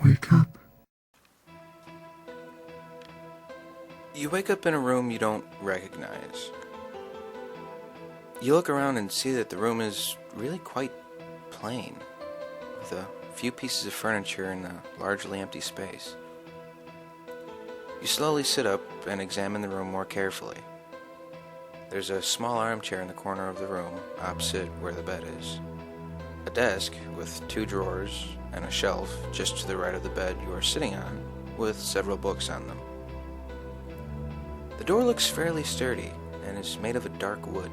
Wake up. You wake up in a room you don't recognize. You look around and see that the room is really quite plain, with a few pieces of furniture in a largely empty space. You slowly sit up and examine the room more carefully. There's a small armchair in the corner of the room, opposite where the bed is. A desk with 2 drawers and a shelf just to the right of the bed you are sitting on, with several books on them. The door looks fairly sturdy and is made of a dark wood.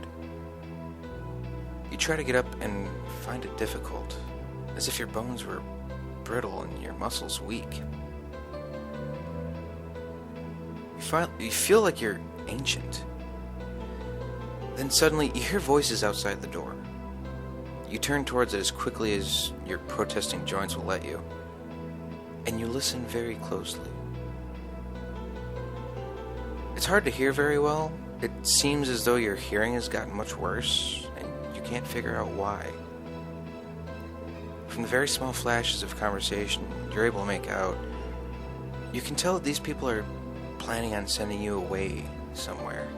You try to get up and find it difficult, as if your bones were brittle and your muscles weak. You feel like you're ancient. Then suddenly you hear voices outside the door. You turn towards it as quickly as your protesting joints will let you, and you listen very closely. It's hard to hear very well. It seems as though your hearing has gotten much worse, and you can't figure out why. From the very small flashes of conversation you're able to make out, you can tell that these people are planning on sending you away somewhere.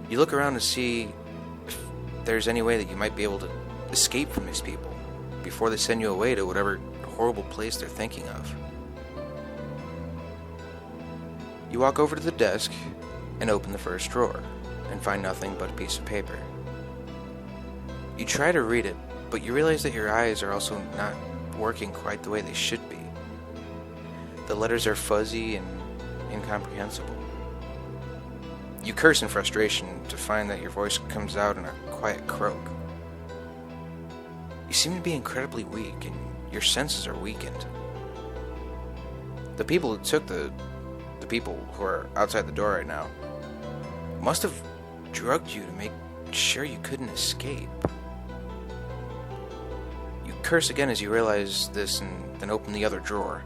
You look around to see if there's any way that you might be able to escape from these people before they send you away to whatever horrible place they're thinking of. You walk over to the desk and open the first drawer and find nothing but a piece of paper. You try to read it, but you realize that your eyes are also not working quite the way they should be. The letters are fuzzy and incomprehensible. You curse in frustration to find that your voice comes out in a quiet croak. You seem to be incredibly weak, and your senses are weakened. The people who took the people who are outside the door right now must have drugged you to make sure you couldn't escape. You curse again as you realize this and then open the other drawer.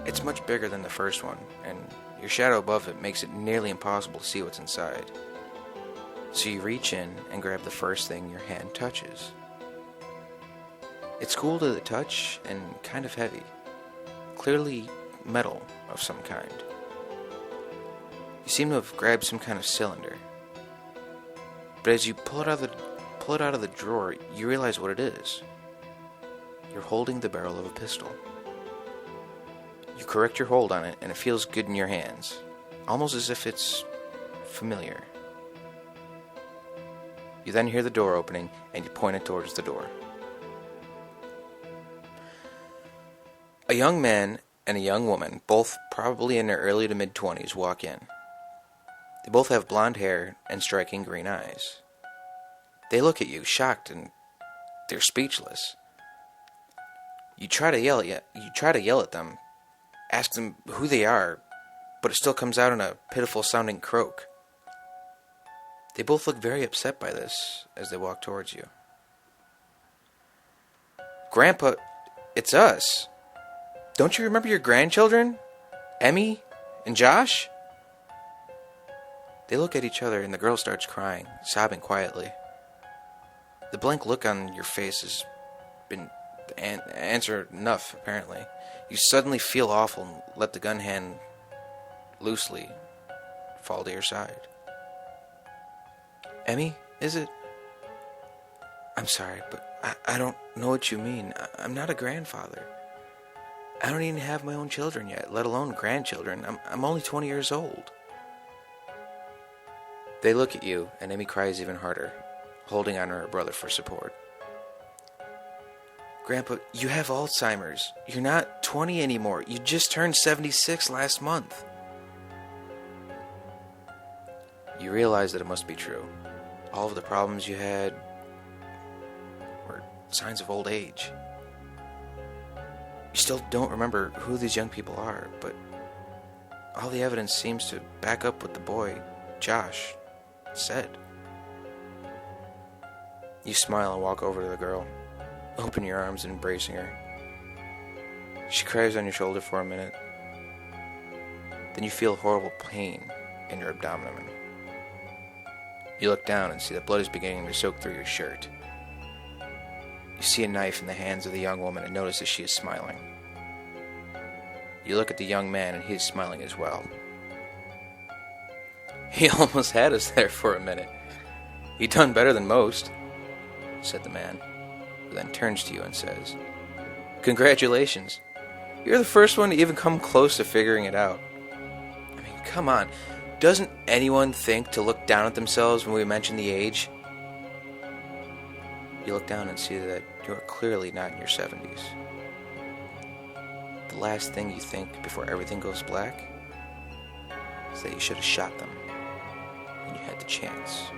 It's much bigger than the first one, and your shadow above it makes it nearly impossible to see what's inside. So you reach in and grab the first thing your hand touches. It's cool to the touch and kind of heavy, clearly metal of some kind. You seem to have grabbed some kind of cylinder. But as you pull it out of the drawer, you realize what it is. You're holding the barrel of a pistol. You correct your hold on it, and it feels good in your hands, almost as if it's familiar. You then hear the door opening, and you point it towards the door. A young man and a young woman, both probably in their early to mid-20s, walk in. They both have blonde hair and striking green eyes. They look at you, shocked, and they're speechless. You try to yell at them, ask them who they are, but it still comes out in a pitiful-sounding croak. They both look very upset by this as they walk towards you. "Grandpa, it's us. Don't you remember your grandchildren? Emmy and Josh?" They look at each other and the girl starts crying, sobbing quietly. The blank look on your face has been answer enough, apparently. You suddenly feel awful and let the gun hand loosely fall to your side. "Emmy, is it? I'm sorry, but I don't know what you mean. I'm not a grandfather. I don't even have my own children yet, let alone grandchildren. I'm only 20 years old." They look at you, and Emmy cries even harder, holding on to her brother for support. "Grandpa, you have Alzheimer's. You're not 20 anymore. You just turned 76 last month." You realize that it must be true. All of the problems you had were signs of old age. You still don't remember who these young people are, but all the evidence seems to back up what the boy, Josh, said. You smile and walk over to the girl, open your arms and embracing her. She cries on your shoulder for a minute. Then you feel horrible pain in your abdomen. You look down and see that blood is beginning to soak through your shirt. You see a knife in the hands of the young woman and notice that she is smiling. You look at the young man and he is smiling as well. "He almost had us there for a minute. He done better than most," said the man, who then turns to you and says, "Congratulations. You're the first one to even come close to figuring it out. I mean, come on. Doesn't anyone think to look down at themselves when we mention the age?" You look down and see that you are clearly not in your 70s. The last thing you think before everything goes black is that you should have shot them when you had the chance.